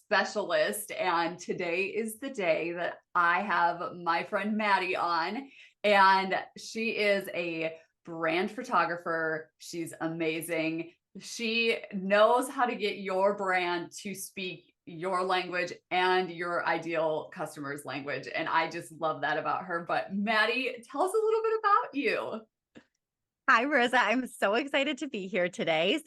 specialist. And today is the day that I have my friend Maddie on, and she is a brand photographer. She's amazing. She knows how to get your brand to speak your language and your ideal customer's language. And I just love that about her. But Maddie, tell us a little bit about you. Hi, Rosa. I'm so excited to be here today.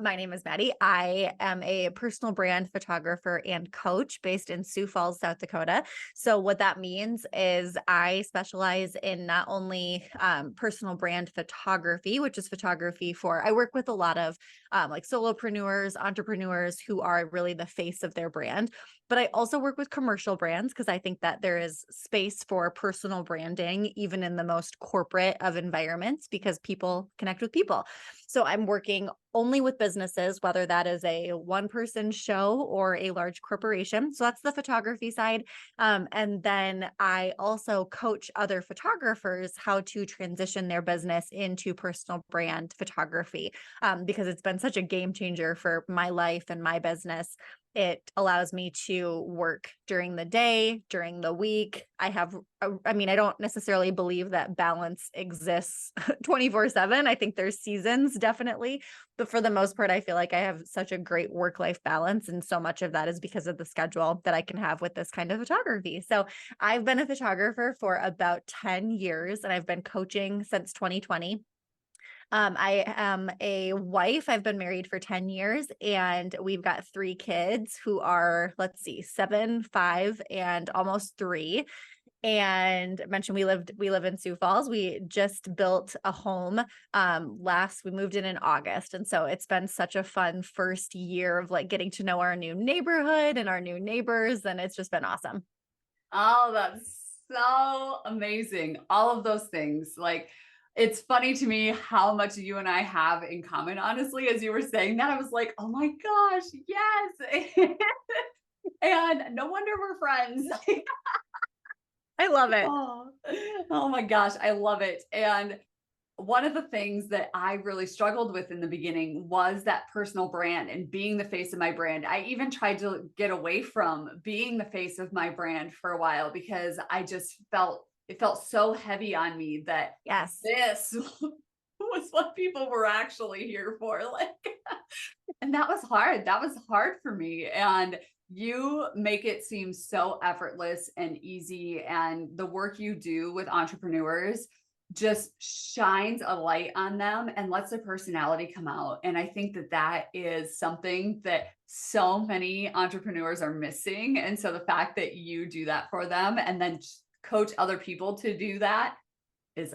My name is Maddie. I am a personal brand photographer and coach based in Sioux Falls, South Dakota. So, what that means is I specialize in not only personal brand photography, which is photography for, I work with a lot of like solopreneurs, entrepreneurs who are really the face of their brand. But I also work with commercial brands because I think that there is space for personal branding, even in the most corporate of environments, because people connect with people. So I'm working only with businesses, whether that is a one-person show or a large corporation. So that's the photography side. And then I also coach other photographers how to transition their business into personal brand photography, because it's been such a game changer for my life and my business. It allows me to work during the day, during the week. I don't necessarily believe that balance exists 24/7. I think there's seasons, definitely. But for the most part, I feel like I have such a great work-life balance. And so much of that is because of the schedule that I can have with this kind of photography. So I've been a photographer for about 10 years, and I've been coaching since 2020. I am a wife. I've been married for 10 years, and we've got 3 kids who are, let's see, 7, 5, and almost 3. And I mentioned we live in Sioux Falls. We just built a home. We moved in August. And so it's been such a fun first year of like getting to know our new neighborhood and our new neighbors. And it's just been awesome. Oh, that's so amazing. All of those things. Like, it's funny to me how much you and I have in common, honestly. As you were saying that, I was like, oh my gosh, yes. And no wonder we're friends. I love it. Oh, oh my gosh, I love it. And one of the things that I really struggled with in the beginning was that personal brand and being the face of my brand. I even tried to get away from being the face of my brand for a while because I just felt it felt so heavy on me that Yes. this was what people were actually here for. Like, and that was hard. That was hard for me. And you make it seem so effortless and easy. And the work you do with entrepreneurs just shines a light on them and lets their personality come out. And I think that that is something that so many entrepreneurs are missing. And so the fact that you do that for them and then coach other people to do that is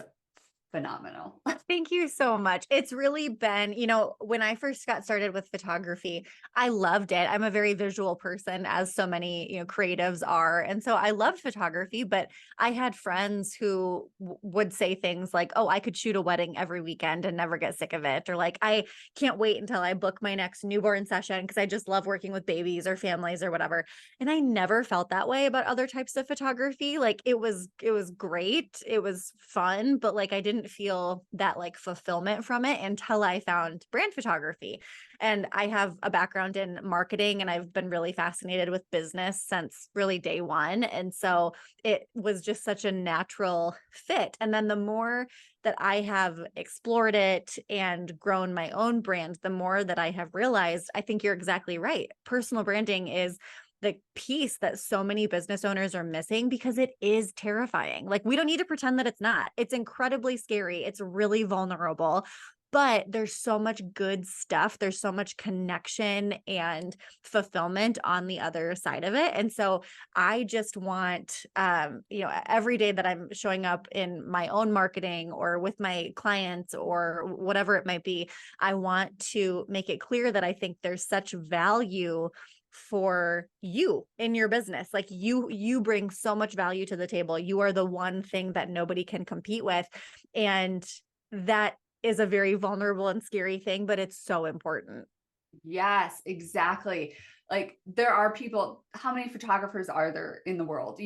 phenomenal. Thank you so much. It's really been, when I first got started with photography, I loved it. I'm a very visual person, as so many, creatives are. And so I loved photography, but I had friends who would say things like, oh, I could shoot a wedding every weekend and never get sick of it. Or like, I can't wait until I book my next newborn session because I just love working with babies or families or whatever. And I never felt that way about other types of photography. Like it was great. It was fun, but like I didn't feel that like fulfillment from it until I found brand photography. And I have a background in marketing, and I've been really fascinated with business since really day one. And so it was just such a natural fit. And then the more that I have explored it and grown my own brand, the more that I have realized, I think you're exactly right. Personal branding is the piece that so many business owners are missing because it is terrifying. Like, we don't need to pretend that it's not. It's incredibly scary. It's really vulnerable, but there's so much good stuff. There's so much connection and fulfillment on the other side of it. And so I just want, every day that I'm showing up in my own marketing or with my clients or whatever it might be, I want to make it clear that I think there's such value for you in your business. Like you bring so much value to the table. You are the one thing that nobody can compete with. And that is a very vulnerable and scary thing, but it's so important. Yes, exactly. Like, there are people, how many photographers are there in the world?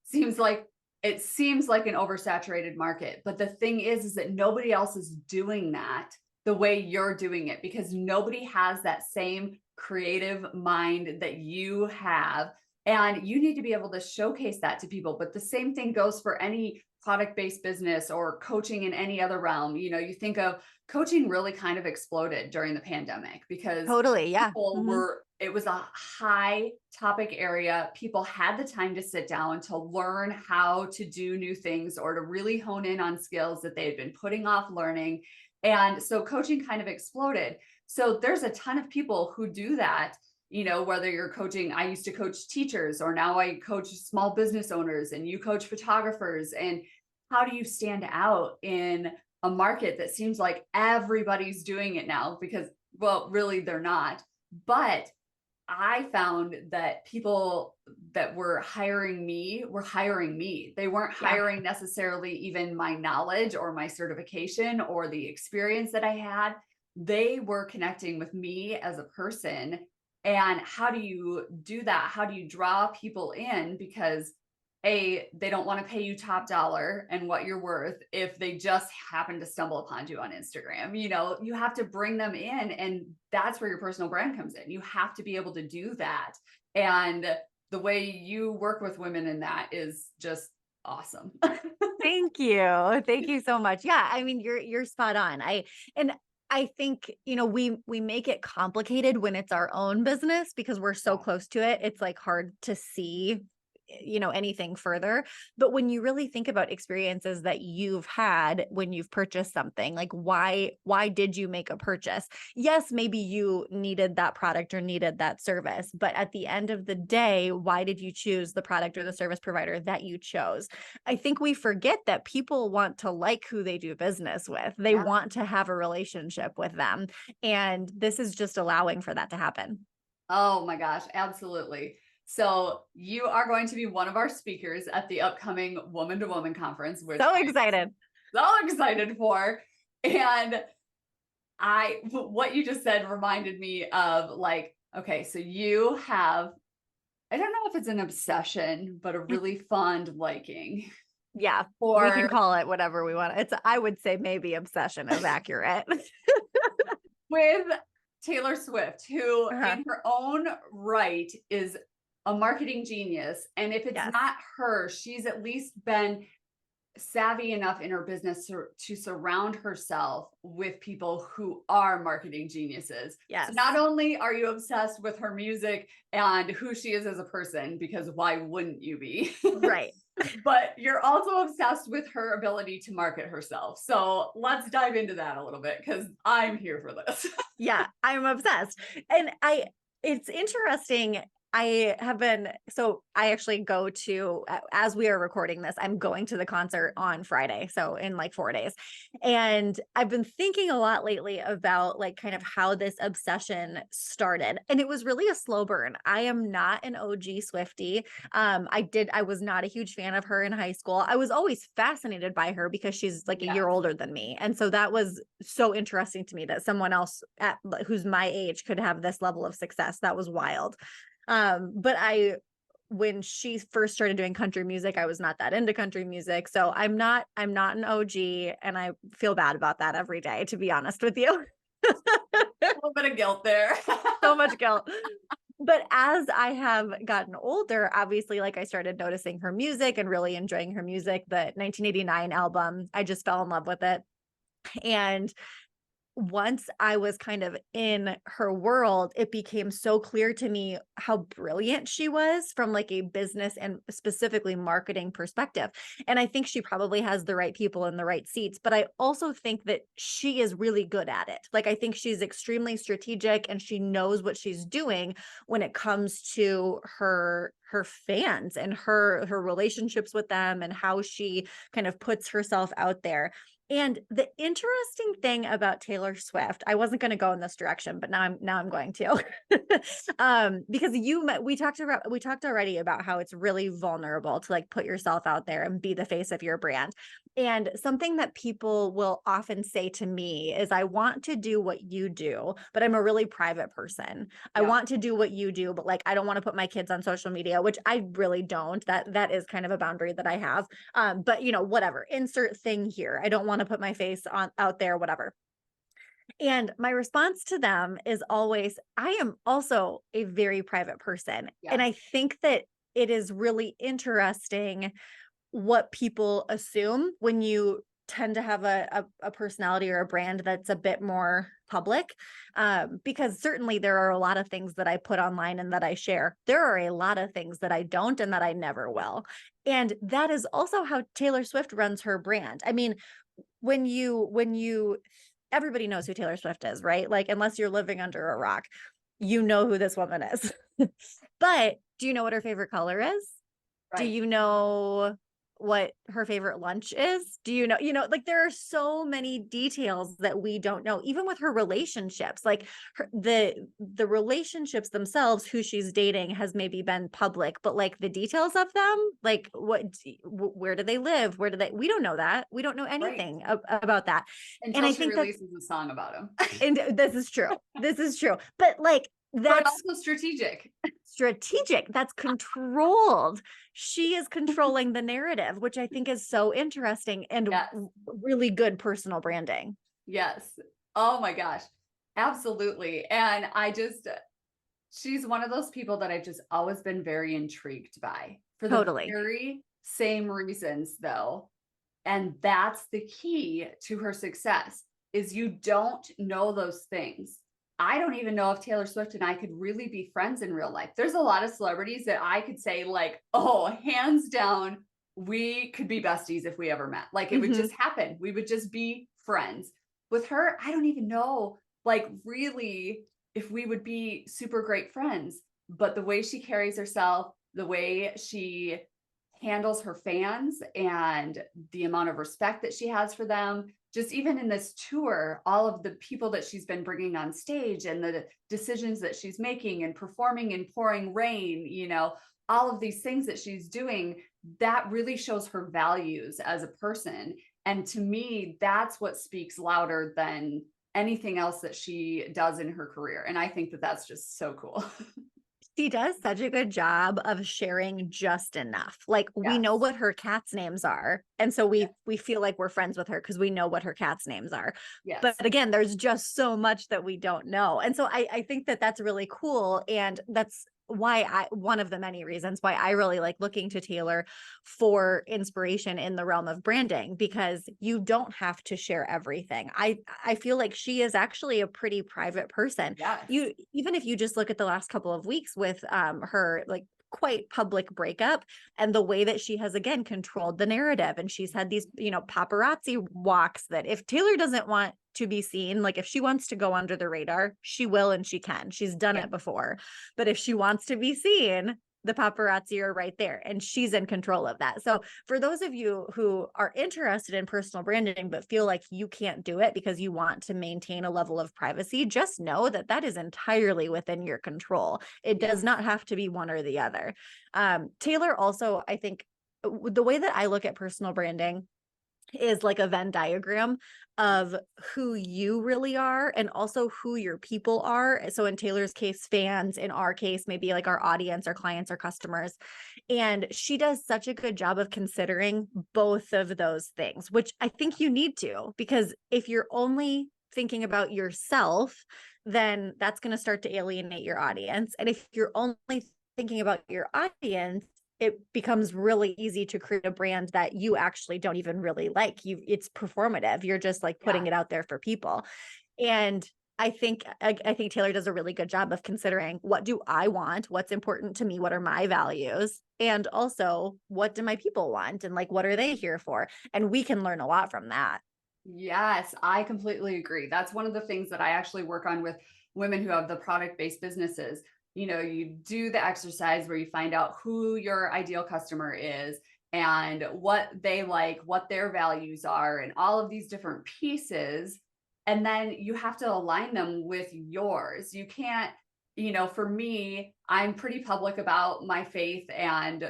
Seems like it seems like an oversaturated market. But the thing is that nobody else is doing that the way you're doing it because nobody has that same creative mind that you have. And you need to be able to showcase that to people. But the same thing goes for any product-based business or coaching in any other realm. You think of coaching really kind of exploded during the pandemic because Totally. Yeah. people Mhm. were, it was a high topic area. People had the time to sit down to learn how to do new things or to really hone in on skills that they had been putting off learning. And so coaching kind of exploded. So there's a ton of people who do that, whether you're coaching, I used to coach teachers, or now I coach small business owners, and you coach photographers. And how do you stand out in a market that seems like everybody's doing it now? Because, well, really, they're not. But I found that people that were hiring me were hiring me. They weren't Yeah. hiring necessarily even my knowledge or my certification or the experience that I had. They were connecting with me as a person. And how do you do that? How do you draw people in? Because they don't want to pay you top dollar and what you're worth if they just happen to stumble upon you on Instagram. You have to bring them in, and that's where your personal brand comes in. You have to be able to do that. And the way you work with women in that is just awesome. Thank you. Thank you so much. Yeah, I mean, you're spot on. I think, we make it complicated when it's our own business because we're so Yeah. close to it. It's like hard to see, anything further. But when you really think about experiences that you've had when you've purchased something, like why did you make a purchase? Yes, maybe you needed that product or needed that service, but at the end of the day, why did you choose the product or the service provider that you chose? I think we forget that people want to like who they do business with. They Yeah. want to have a relationship with them. And this is just allowing for that to happen. Oh my gosh, absolutely. So you are going to be one of our speakers at the upcoming Woman to Woman conference, which So I excited. am so excited for. And what you just said reminded me of, like, okay, so you have, I don't know if it's an obsession, but a really fond liking Yeah, we can for, call it whatever we want. I would say maybe obsession is accurate. with Taylor Swift, who Uh-huh. in her own right is a marketing genius. And if it's Yes. not her, she's at least been savvy enough in her business to surround herself with people who are marketing geniuses. So Yes. not only are you obsessed with her music and who she is as a person, because why wouldn't you be? Right. But you're also obsessed with her ability to market herself. So let's dive into that a little bit because I'm here for this. Yeah, I'm obsessed. And it's interesting. I actually go to, as we are recording this, I'm going to the concert on Friday. So in like 4 days. And I've been thinking a lot lately about like kind of how this obsession started. And it was really a slow burn. I am not an OG Swiftie. I was not a huge fan of her in high school. I was always fascinated by her because she's like a year Yes. older than me. And so that was so interesting to me that someone else who's my age could have this level of success. That was wild. But when she first started doing country music, I was not that into country music. So I'm not an OG, and I feel bad about that every day, to be honest with you. A little bit of guilt there. So much guilt. But as I have gotten older, obviously, like I started noticing her music and really enjoying her music. The 1989 album, I just fell in love with it. And once I was kind of in her world, it became so clear to me how brilliant she was from like a business and specifically marketing perspective. And I think she probably has the right people in the right seats, but I also think that she is really good at it. Like I think she's extremely strategic and she knows what she's doing when it comes to her fans and her relationships with them and how she kind of puts herself out there. And the interesting thing about Taylor Swift, I wasn't going to go in this direction, but now I'm going to, because we talked already about how it's really vulnerable to like put yourself out there and be the face of your brand. And something that people will often say to me is, I want to do what you do, but I'm a really private person. I Yeah. want to do what you do, but like, I don't want to put my kids on social media, which I really don't. That is kind of a boundary that I have. But whatever, insert thing here. I don't want to put my face out there, whatever. And my response to them is always, I am also a very private person. And Yes. I think that it is really interesting what people assume when you tend to have a personality or a brand that's a bit more public. Because certainly there are a lot of things that I put online and that I share. There are a lot of things that I don't and that I never will. And that is also how Taylor Swift runs her brand. I mean, when you everybody knows who Taylor Swift is, right? Like, unless you're living under a rock, you know who this woman is. But do you know what her favorite color is? Do Right. you know what her favorite lunch is? Do like there are so many details that we don't know, even with her relationships, like the relationships themselves, who she's dating has maybe been public, but like the details of them, like where do they live? We don't know that. We don't know Right. anything about that. And Until I she think that's, releases a song about him. and this is true. This is true. But like, But that's also strategic. strategic, that's controlled. She is controlling the narrative, which I think is so interesting and Yes. really good personal branding. Yes. Oh my gosh. Absolutely. And she's one of those people that I've just always been very intrigued by for the Totally. very same reasons, though. And that's the key to her success is you don't know those things. I don't even know if Taylor Swift and I could really be friends in real life. There's a lot of celebrities that I could say like, oh, hands down, we could be besties if we ever met. Like it would Hmm. just happen. We would just be friends. With her, I don't even know like really if we would be super great friends, but the way she carries herself, the way she handles her fans and the amount of respect that she has for them, just even in this tour, all of the people that she's been bringing on stage and the decisions that she's making and performing in pouring rain, all of these things that she's doing, that really shows her values as a person. And to me, that's what speaks louder than anything else that she does in her career. And I think that that's just so cool. She does such a good job of sharing just enough. Like, we know Yes. what her cats' names are. And so Yes. we feel like we're friends with her because we know what her cats' names are. But Yes. again, there's just so much that we don't know. And so I think that that's really cool. And that's one of the many reasons why I really like looking to Taylor for inspiration in the realm of branding, because you don't have to share everything. I feel like she is actually a pretty private person. Yes. You, even if you just look at the last couple of weeks with her like quite public breakup and the way that she has again controlled the narrative, and she's had these paparazzi walks that if Taylor doesn't want to be seen, like if she wants to go under the radar, she will, and she can. She's done Yeah. it before. But if she wants to be seen, the paparazzi are right there, and she's in control of that. So for those of you who are interested in personal branding but feel like you can't do it because you want to maintain a level of privacy, just know that that is entirely within your control. It does Yes. not have to be one or the other. Taylor also, I think, the way that I look at personal branding is like a Venn diagram of who you really are and also who your people are. So in Taylor's case, fans; in our case, maybe like our audience, our clients, our customers. And she does such a good job of considering both of those things, which I think you need to, because if you're only thinking about yourself, then that's going to start to alienate your audience. And if you're only thinking about your audience, it becomes really easy to create a brand that you actually don't even really like. It's performative. You're just like Yeah. putting it out there for people. And I think Taylor does a really good job of considering, what do I want? What's important to me? What are my values? And also, what do my people want? And like, what are they here for? And we can learn a lot from that. Yes, I completely agree. That's one of the things that I actually work on with women who have the product-based businesses. You do the exercise where you find out who your ideal customer is and what they like, what their values are, and all of these different pieces. And then you have to align them with yours. You can't, for me, I'm pretty public about my faith and,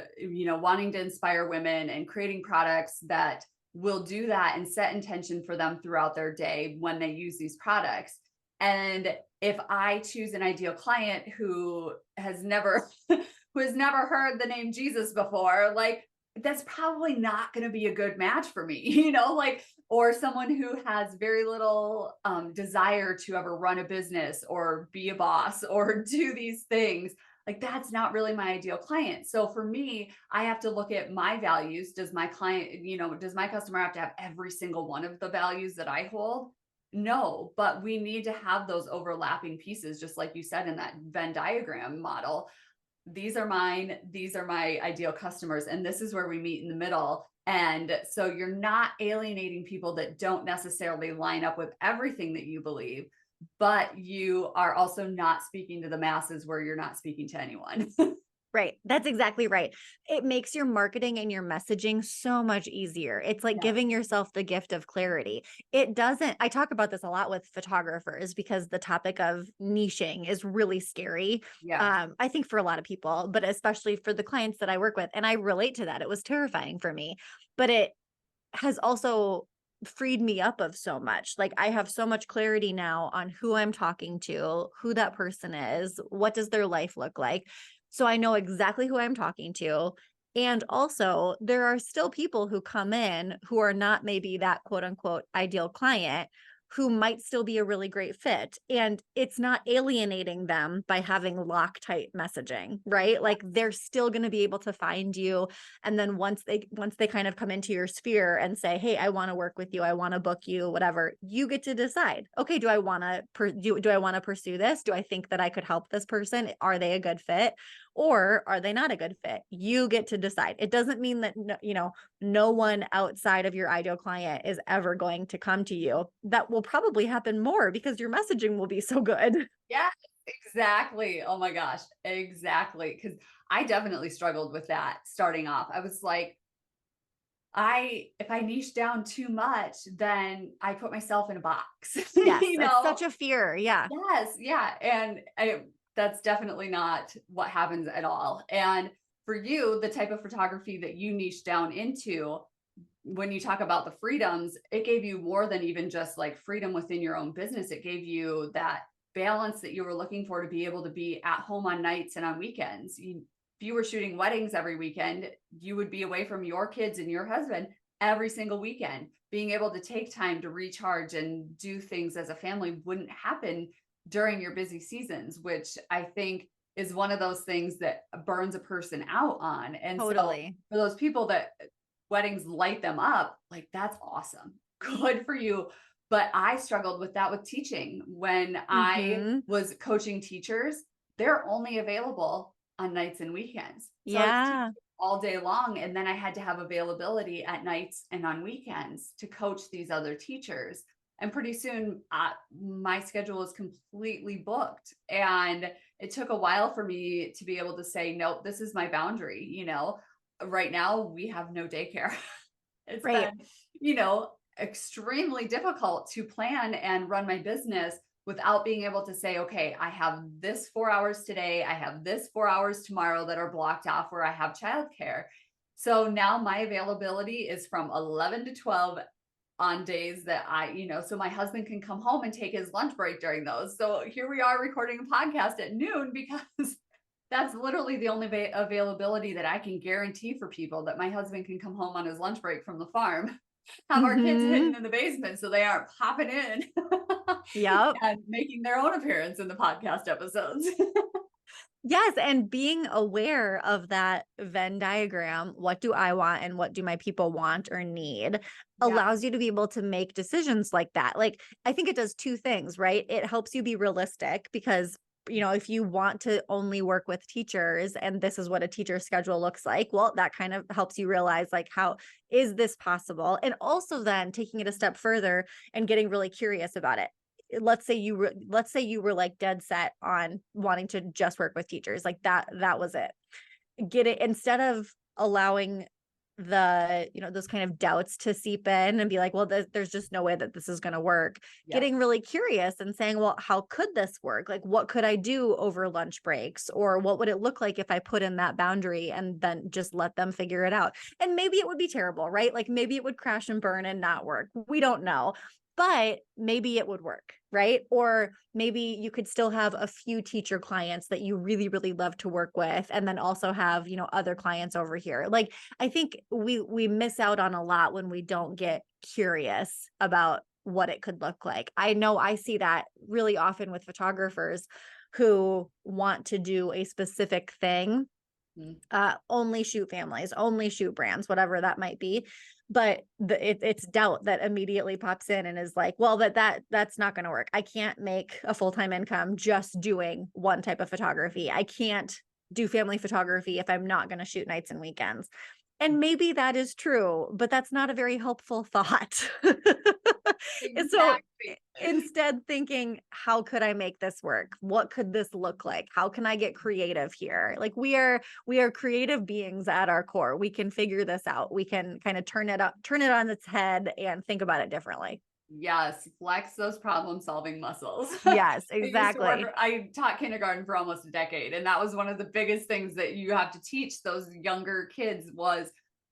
wanting to inspire women and creating products that will do that and set intention for them throughout their day when they use these products. And if I choose an ideal client who has never who has never heard the name Jesus before, like that's probably not going to be a good match for me, like, or someone who has very little desire to ever run a business or be a boss or do these things. Like, that's not really my ideal client. So for me, I have to look at my values. Does my client, does my customer have to have every single one of the values that I hold? No, but we need to have those overlapping pieces, just like you said in that Venn diagram model. These are mine, these are my ideal customers, and this is where we meet in the middle. And so you're not alienating people that don't necessarily line up with everything that you believe, but you are also not speaking to the masses where you're not speaking to anyone. Right. That's exactly right. It makes your marketing and your messaging so much easier. It's like Yeah. giving yourself the gift of clarity. It doesn't, I talk about this a lot with photographers because the topic of niching is really scary. Yes. I think for a lot of people, but especially for the clients that I work with. And I relate to that. It was terrifying for me, but it has also freed me up of so much. Like I have so much clarity now on who I'm talking to, who that person is, what does their life look like. So I know exactly who I'm talking to. And also, there are still people who come in who are not maybe that quote unquote ideal client who might still be a really great fit. And it's not alienating them by having Loctite messaging, right? Like they're still going to be able to find you. And then once they kind of come into your sphere and say, hey, I want to work with you, I want to book you, whatever, you get to decide, okay, do I want to do I want to pursue this? Do I think that I could help this person? Are they a good fit? Or are they not a good fit? You get to decide. It doesn't mean that, no one outside of your ideal client is ever going to come to you. That will probably happen more because your messaging will be so good. Yeah, exactly. Oh my gosh, exactly. Because I definitely struggled with that starting off. I was like, if I niche down too much, then I put myself in a box, Yes, it's such a fear. Yeah. Yes, yeah, and that's definitely not what happens at all. And for you, the type of photography that you niche down into, when you talk about the freedoms, it gave you more than even just like freedom within your own business. It gave you that balance that you were looking for to be able to be at home on nights and on weekends. If you were shooting weddings every weekend, you would be away from your kids and your husband every single weekend. Being able to take time to recharge and do things as a family wouldn't happen during your busy seasons, which I think is one of those things that burns a person out on. And so Totally. for those people that weddings light them up, like that's awesome. Good for you. But I struggled with that with teaching. When I Hmm. was coaching teachers, they're only available on nights and weekends. So I was teaching Yeah. all day long. And then I had to have availability at nights and on weekends to coach these other teachers. And pretty soon, my schedule was completely booked. And it took a while for me to be able to say, nope, this is my boundary. Right now, we have no daycare. It's Right. been, extremely difficult to plan and run my business without being able to say, okay, I have this 4 hours today, I have this 4 hours tomorrow that are blocked off where I have childcare. So now my availability is from 11 to 12 on days that so my husband can come home and take his lunch break during those. So here we are recording a podcast at noon because that's literally the only availability that I can guarantee for people, that my husband can come home on his lunch break from the farm, have our kids hidden Hmm. in the basement so they aren't popping in Yep. and making their own appearance in the podcast episodes. Yes, and being aware of that Venn diagram, what do I want and what do my people want or need, Yeah. allows you to be able to make decisions like that. Like, I think it does two things, right? It helps you be realistic because, if you want to only work with teachers and this is what a teacher schedule looks like, well, that kind of helps you realize, like, how is this possible? And also then taking it a step further and getting really curious about it. Let's say you were like dead set on wanting to just work with teachers, like that was it. Get it, instead of allowing those kind of doubts to seep in and be like, well, there's just no way that this is going to work. Yes. Getting really curious and saying, well, how could this work? Like, what could I do over lunch breaks? Or what would it look like if I put in that boundary and then just let them figure it out? And maybe it would be terrible, right? Like maybe it would crash and burn and not work. We don't know. but maybe it would work, right? Or maybe you could still have a few teacher clients that you really, really love to work with, and then also have, other clients over here. Like, I think we miss out on a lot when we don't get curious about what it could look like. I know I see that really often with photographers who want to do a specific thing, Mm. only shoot families, only shoot brands, whatever that might be. But it's doubt that immediately pops in and is like, well, that's not going to work. I can't make a full-time income just doing one type of photography. I can't do family photography if I'm not going to shoot nights and weekends. And maybe that is true, but that's not a very helpful thought. And so Exactly. instead thinking, how could I make this work? What could this look like? How can I get creative here? Like, we are creative beings at our core. We can figure this out. We can kind of turn it on its head and think about it differently. Yes, flex those problem solving muscles. Yes, I exactly. I taught kindergarten for almost a decade, and that was one of the biggest things that you have to teach those younger kids was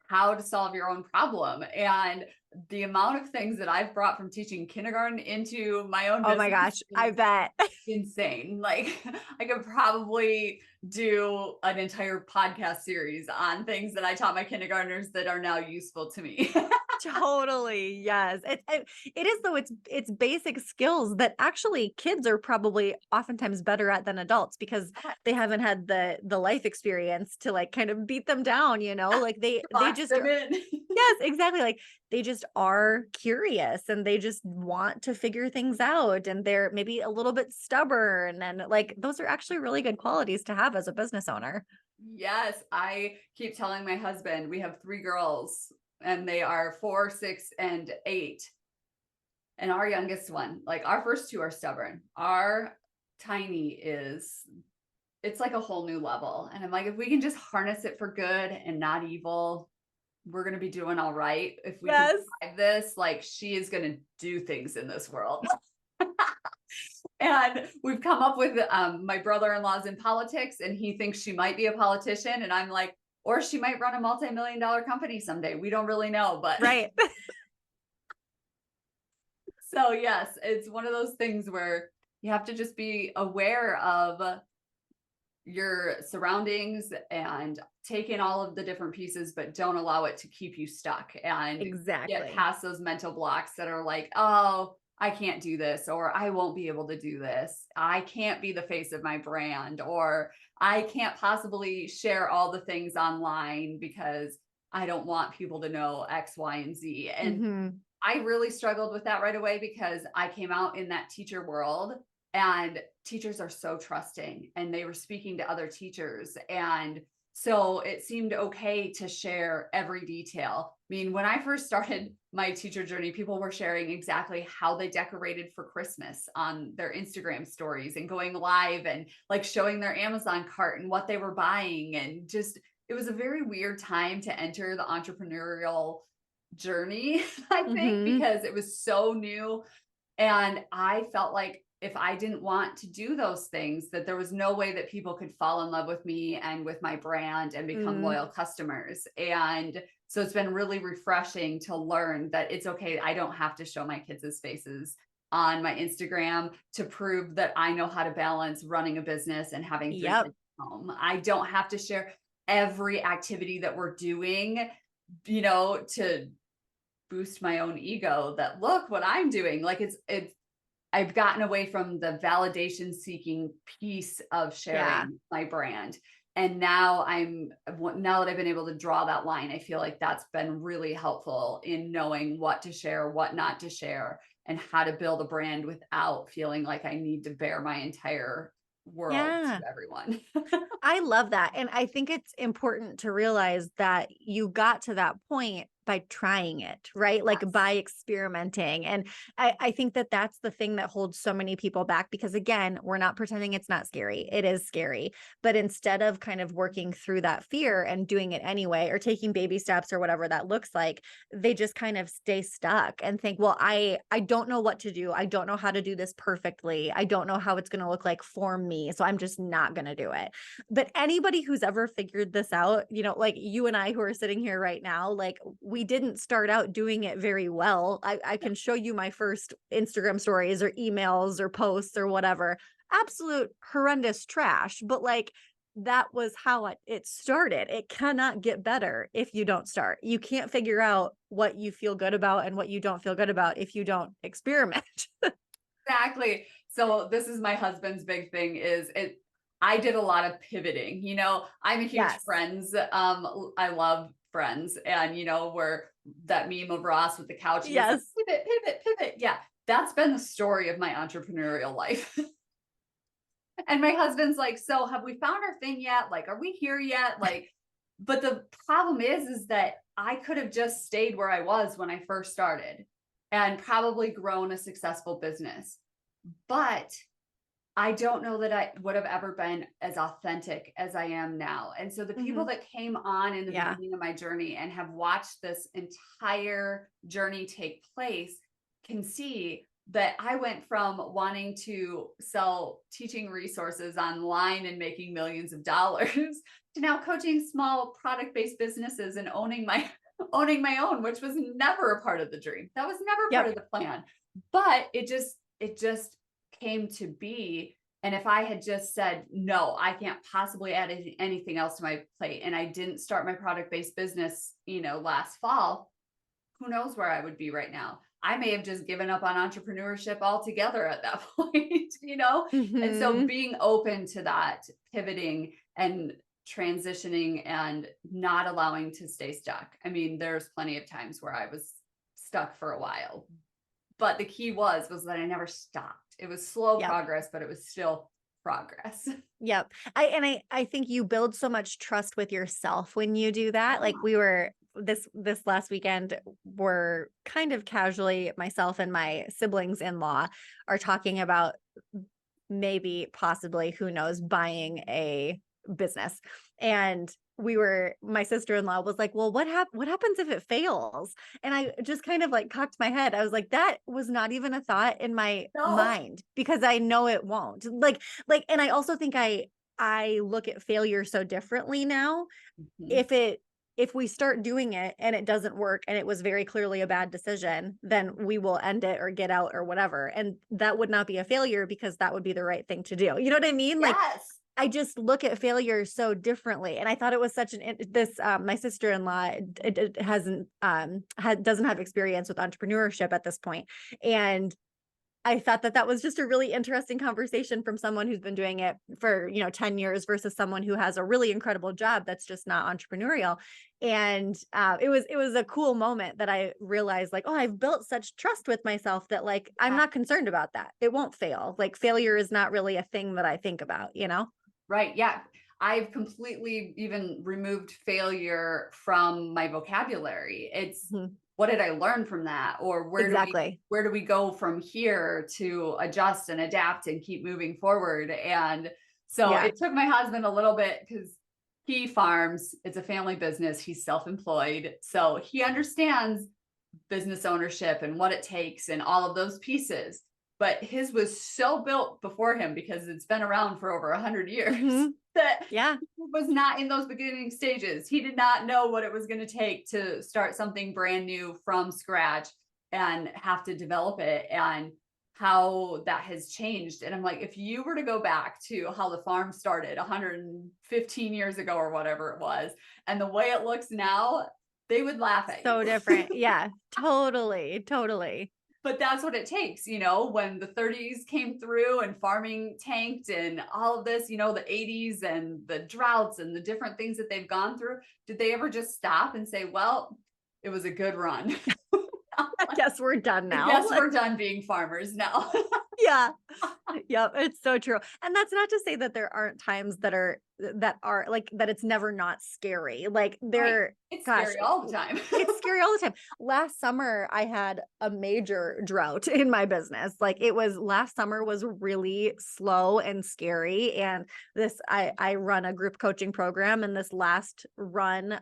how to solve your own problem. And the amount of things that I've brought from teaching kindergarten into my own Oh my business gosh, I is bet. insane. Like I could probably do an entire podcast series on things that I taught my kindergartners that are now useful to me. Totally. Yes. It is though, it's basic skills that actually kids are probably oftentimes better at than adults because they haven't had the life experience to like kind of beat them down, like they Box just them in. yes, exactly. Like they just are curious and they just want to figure things out and they're maybe a little bit stubborn and like those are actually really good qualities to have as a business owner. Yes, I keep telling my husband we have 3 girls and they are 4, 6, and 8. And our youngest one, like our first 2 are stubborn. Our tiny is it's like a whole new level. And I'm like, if we can just harness it for good and not evil, we're going to be doing all right. If we can Yes. survive this, like she is going to do things in this world. And we've come up with my brother-in-law's in politics and he thinks she might be a politician. And I'm like, or she might run a multi-million-dollar company someday. We don't really know, but Right. so yes, it's one of those things where you have to just be aware of your surroundings and take in all of the different pieces, but don't allow it to keep you stuck and get Exactly. past those mental blocks that are like, oh, I can't do this, or I won't be able to do this. I can't be the face of my brand, or I can't possibly share all the things online because I don't want people to know X, Y, and Z. And Mhm. I really struggled with that right away because I came out in that teacher world and teachers are so trusting and they were speaking to other teachers. And so it seemed okay to share every detail. I mean, when I first started my teacher journey, people were sharing exactly how they decorated for Christmas on their Instagram stories and going live and like showing their Amazon cart and what they were buying. And just, it was a very weird time to enter the entrepreneurial journey, I think, Mhm. because it was so new. And I felt like if I didn't want to do those things, that there was no way that people could fall in love with me and with my brand and become Mm. loyal customers. And so it's been really refreshing to learn that it's okay. I don't have to show my kids' faces on my Instagram to prove that I know how to balance running a business and having 3 Yep. kids at home. I don't have to share every activity that we're doing, to boost my own ego that look what I'm doing. Like it's I've gotten away from the validation seeking piece of Yeah. sharing my brand. And now that I've been able to draw that line, I feel like that's been really helpful in knowing what to share, what not to share, and how to build a brand without feeling like I need to bear my entire world Yeah. to everyone. I love that. And I think it's important to realize that you got to that point by trying it, right? Like Yes. by experimenting. And I think that that's the thing that holds so many people back because, again, we're not pretending it's not scary. It is scary. But instead of kind of working through that fear and doing it anyway, or taking baby steps or whatever that looks like, they just kind of stay stuck and think, well, I don't know what to do. I don't know how to do this perfectly. I don't know how it's going to look like for me. So I'm just not going to do it. But anybody who's ever figured this out, like you and I who are sitting here right now, like we we didn't start out doing it very well. I can show you my first Instagram stories or emails or posts or whatever. Absolute horrendous trash. But like, that was how it started. It cannot get better if you don't start. You can't figure out what you feel good about and what you don't feel good about if you don't experiment. Exactly. So this is my husband's big thing is I did a lot of pivoting, I'm a huge Yes. Friends. I love Friends, and where that meme of Ross with the couch and he's like, Yes. pivot, pivot, pivot. Yeah. That's been the story of my entrepreneurial life. And my husband's like, so have we found our thing yet? Like, are we here yet? Like, but the problem is that I could have just stayed where I was when I first started and probably grown a successful business. But I don't know that I would have ever been as authentic as I am now. And so the people that came on in the Yeah. beginning of my journey and have watched this entire journey take place can see that I went from wanting to sell teaching resources online and making millions of dollars to now coaching small product-based businesses and owning my own, which was never a part of the dream. That was never part Yep. of the plan. But it just came to be. And if I had just said, no, I can't possibly add anything else to my plate, and I didn't start my product-based business, last fall, who knows where I would be right now. I may have just given up on entrepreneurship altogether at that point. And so Mhm. being open to that, pivoting and transitioning and not allowing to stay stuck. I mean, there's plenty of times where I was stuck for a while, but the key was that I never stopped. It was slow Yep. progress, but it was still progress. Yep. I think you build so much trust with yourself when you do that. Like, we were this last weekend, we're kind of casually, myself and my siblings-in-law are talking about maybe, possibly, who knows, buying a business. And my sister-in-law was like, well, what happens if it fails? And I just kind of like cocked my head. I was like, that was not even a thought in my No. mind, because I know it won't. And I also think I look at failure so differently now. Mhm. If we start doing it and it doesn't work and it was very clearly a bad decision, then we will end it or get out or whatever. And that would not be a failure, because that would be the right thing to do. You know what I mean? Like, Yes. I just look at failure so differently. And I thought it was such my sister-in-law doesn't have experience with entrepreneurship at this point. And I thought that was just a really interesting conversation from someone who's been doing it for, 10 years versus someone who has a really incredible job that's just not entrepreneurial. And it was a cool moment that I realized, like, oh, I've built such trust with myself that, like, I'm Yeah. not concerned about that. It won't fail. Like, failure is not really a thing that I think about? Right. Yeah. I've completely even removed failure from my vocabulary. It's Mhm. what did I learn from that? Or Exactly. where do we go from here to adjust and adapt and keep moving forward? And so Yeah. it took my husband a little bit because he farms, it's a family business, he's self-employed. So he understands business ownership and what it takes and all of those pieces. But his was so built before him because it's been around for over 100 years Hmm. that Yeah. he was not in those beginning stages. He did not know what it was going to take to start something brand new from scratch and have to develop it, and how that has changed. And I'm like, if you were to go back to how the farm started 115 years ago or whatever it was, and the way it looks now, they would laugh at you. So different. Yeah. Totally. Totally. But that's what it takes, when the 30s came through and farming tanked and all of this, the 80s and the droughts and the different things that they've gone through. Did they ever just stop and say, well, it was a good run? I guess we're done I now. guess we're done being farmers now. Yeah. Yep, it's so true. And that's not to say that there aren't times that are like that it's never not scary. Like, Right. there, It's gosh, scary all the time. it's scary all the time. Last summer I had a major drought in my business. Like, last summer was really slow and scary. And I run a group coaching program, and this last run,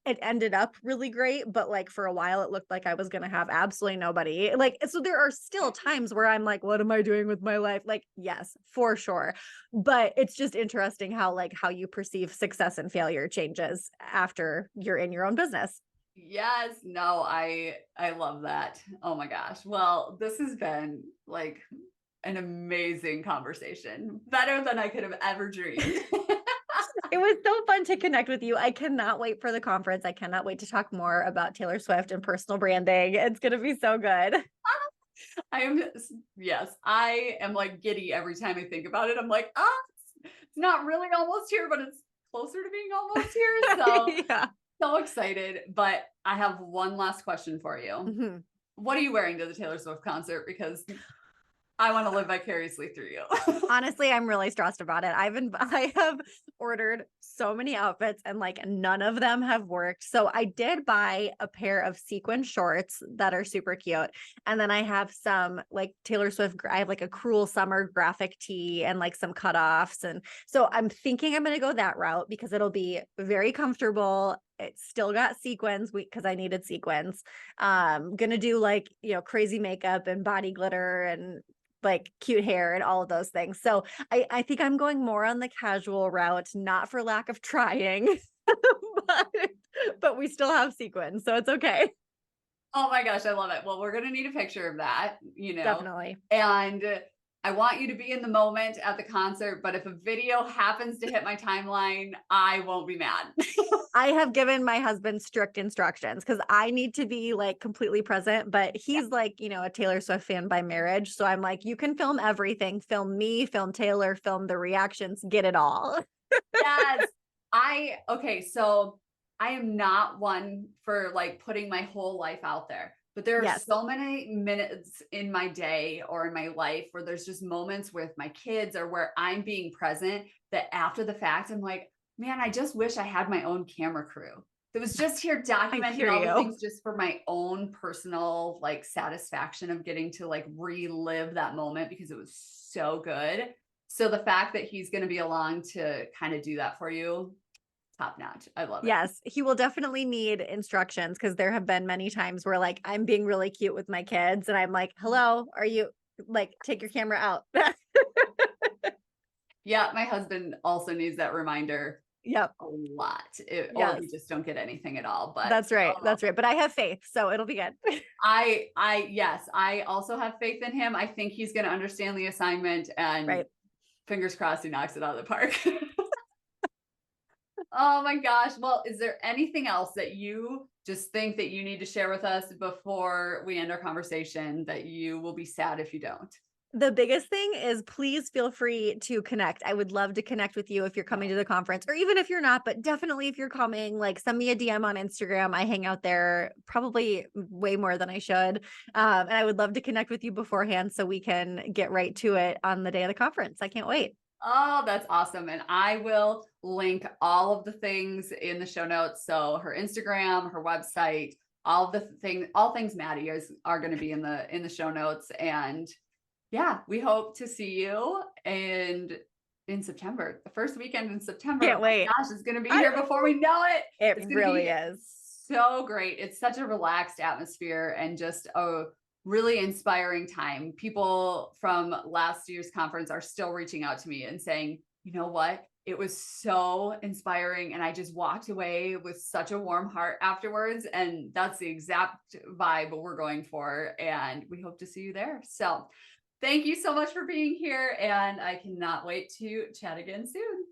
it ended up really great, but like for a while it looked like I was going to have absolutely nobody. Like, so there are still times where I'm like, what am I doing with my life? Like, yes, for sure. But it's just interesting how you perceive success and failure changes after you're in your own business. Yes, no, I love that. Oh my gosh. Well, this has been like an amazing conversation. Better than I could have ever dreamed. It was so fun to connect with you. I cannot wait for the conference. I cannot wait to talk more about Taylor Swift and personal branding. It's going to be so good. I am, yes, I am like giddy every time I think about it. I'm like, ah, it's not really almost here, but it's closer to being almost here. So, Yeah. so excited. But I have one last question for you. Mhm. What are you wearing to the Taylor Swift concert? Because I want to live vicariously through you. Honestly, I'm really stressed about it. I have ordered so many outfits and like none of them have worked. So I did buy a pair of sequin shorts that are super cute. And then I have some like Taylor Swift, I have like a cruel summer graphic tee and like some cutoffs. And so I'm thinking I'm going to go that route because it'll be very comfortable. It's still got sequins because I needed sequins. Gonna do like, crazy makeup and body glitter and like cute hair and all of those things. So I think I'm going more on the casual route, not for lack of trying, but, but we still have sequins. So it's okay. Oh my gosh, I love it. Well, we're going to need a picture of that, Definitely. and I want you to be in the moment at the concert, but if a video happens to hit my timeline, I won't be mad. I have given my husband strict instructions because I need to be like completely present, but Yeah. he's like, a Taylor Swift fan by marriage. So I'm like, you can film everything, film me, film Taylor, film the reactions, get it all. Yes. Okay, so I am not one for like putting my whole life out there, but there are Yes. so many minutes in my day or in my life where there's just moments with my kids or where I'm being present that after the fact, I'm like, man, I just wish I had my own camera crew that was just here I documenting hear all the you. things just for my own personal like satisfaction of getting to like relive that moment because it was so good. So the fact that he's going to be along to kind of do that for you, top notch. I love it. Yes, he will definitely need instructions because there have been many times where like I'm being really cute with my kids and I'm like, hello, are you like, take your camera out? Yeah, my husband also needs that reminder Yep. a lot, or we Yes, just don't get anything at all. But that's right. That's right. But I have faith, so it'll be good. yes, I also have faith in him. I think he's going to understand the assignment, and Right. fingers crossed he knocks it out of the park. Oh my gosh. Well, is there anything else that you just think that you need to share with us before we end our conversation that you will be sad if you don't? The biggest thing is please feel free to connect. I would love to connect with you if you're coming to the conference, or even if you're not, but definitely if you're coming, like send me a DM on Instagram. I hang out there probably way more than I should. And I would love to connect with you beforehand so we can get right to it on the day of the conference. I can't wait. Oh, that's awesome. And I will link all of the things in the show notes. So her Instagram, her website, all the things, all things Maddie are going to be in the show notes. And yeah, we hope to see you and in September, the first weekend in September. Can't Oh my wait. gosh, it's going to be I here know. before we know it. It It's going to really be is. so great. It's such a relaxed atmosphere and just a really inspiring time. People from last year's conference are still reaching out to me and saying, you know what? It was so inspiring. And I just walked away with such a warm heart afterwards. And that's the exact vibe we're going for. And we hope to see you there. So thank you so much for being here. And I cannot wait to chat again soon.